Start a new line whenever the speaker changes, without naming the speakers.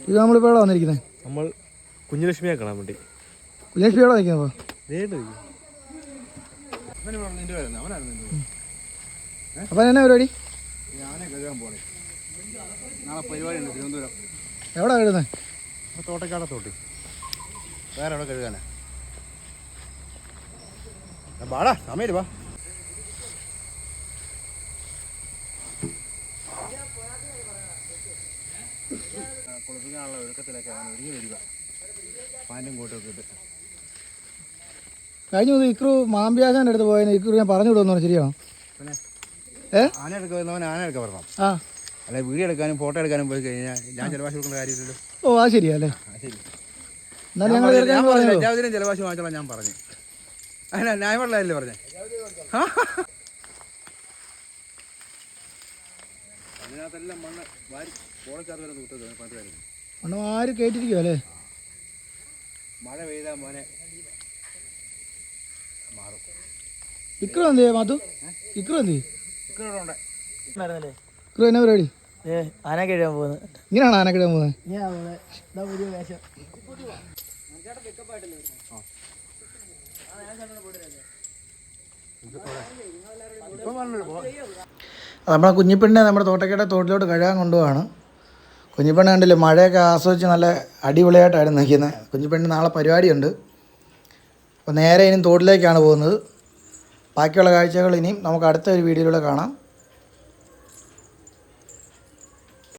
ഇത് നമ്മളിപ്പോൾ എവിടെ വന്നിരിക്കുന്നത്?
നമ്മൾ കുഞ്ഞലക്ഷ്മിയെ കാണാൻ വേണ്ടി.
കുഞ്ഞലക്ഷ്മി എവിടെ നിൽക്കുന്നത്? അപ്പോൾ എന്നാ പരിപാടി?
നാളെ പരിപാടി ഉണ്ട് തിരുവനന്തപുരം.
എവിടെ കഴുകുന്നത്?
തോട്ടക്കാടത്തോട്ടി. വേറെ എവിടെ കഴുകാനാ? ബാടാ സമയം വാ. കുളിപ്പിക്കാനുള്ള ഒഴുക്കത്തിലൊക്കെ അവൻ ഒരുങ്ങി വരിക. പാൻറ്റും കോട്ടൊക്കെ ഇട്ട്.
കഴിഞ്ഞ ദിവസം ഇക്രു മാമ്പ്യാശാൻ്റെ അടുത്ത് പോയതിന് ഇക്രു ഞാൻ പറഞ്ഞു വിടുമെന്ന് ശരിയാണോ?
പിന്നെ ആന എടുക്കാൻ വരുന്നവൻ ആന എടുക്കാൻ വരണം.
ആ
അല്ലെ വീഡിയോ എടുക്കാനും ഫോട്ടോ എടുക്കാനും പോയി കഴിഞ്ഞാൽ ഞാൻ ചിലവാശി കൊടുക്കേണ്ട കാര്യമില്ലല്ലോ.
ഓ അത് ശരിയല്ലേ?
ശരി.
എന്നാലും ഞങ്ങൾ
എല്ലാവരും ചിലവാശി വാങ്ങിച്ചോളാം ഞാൻ പറഞ്ഞു. അങ്ങനെ ന്യായമുള്ളതല്ലേ പറഞ്ഞേ? അതിനകത്തെല്ലാം മണ്ണ് വാരി കോളക്കാർ വരെ പറ്റുമായിരുന്നു.
മണ്ണ് ആര് കയറ്റിരിക്കുമോ അല്ലേ?
മഴ പെയ്താൽ മോനെ മാറും.
ഇക്രു എന്ത് ചെയ്യും? മാത്തു ഇക്രു എന്ത് ചെയ്യും?
ഇക്രു
എന്നാ പരിപാടി?
ആന കഴിയാൻ പോകുന്നത്.
ഇങ്ങനെയാണ് ആന കഴിയാൻ പോകുന്നത്? നമ്മളെ കുഞ്ഞിപ്പെണ്ണിനെ നമ്മുടെ തോട്ടക്കയുടെ തോട്ടിലോട്ട് കഴുകാൻ കൊണ്ടുപോവാണ്. കുഞ്ഞിപ്പെണ്ണ് കണ്ടില്ലേ മഴയൊക്കെ ആസ്വദിച്ച് നല്ല അടിപൊളിയായിട്ടായിരുന്നു നിൽക്കുന്നത്. കുഞ്ഞിപ്പെണ്ണിന് നാളെ പരിപാടിയുണ്ട്. അപ്പോൾ നേരെ ഇനിയും തോട്ടിലേക്കാണ് പോകുന്നത്. ബാക്കിയുള്ള കാഴ്ചകൾ ഇനിയും നമുക്ക് അടുത്ത ഒരു വീഡിയോയിലൂടെ കാണാം.